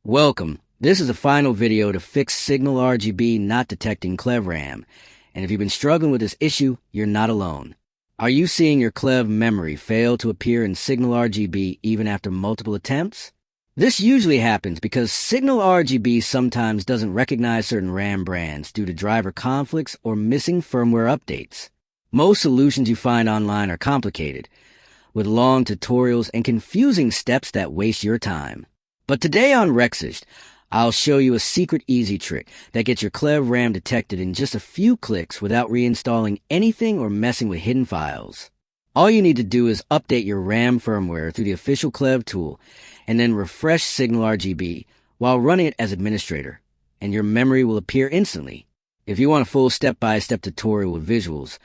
Welcome. This is a final video to fix SignalRGB not detecting KLEVV RAM. And if you've been struggling with this issue, you're not alone. Are you seeing your KLEVV memory fail to appear in SignalRGB even after multiple attempts? This usually happens because SignalRGB sometimes doesn't recognize certain RAM brands due to driver conflicts or missing firmware updates. Most solutions you find online are complicated, with long tutorials and confusing steps that waste your time. But today on Rexist, I'll show you a secret easy trick that gets your KLEVV RAM detected in just a few clicks without reinstalling anything or messing with hidden files. All you need to do is update your RAM firmware through the official KLEVV tool and then refresh SignalRGB while running it as administrator, and your memory will appear instantly. If you want a full step-by-step tutorial with visuals,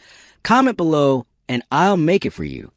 comment below and I'll make it for you.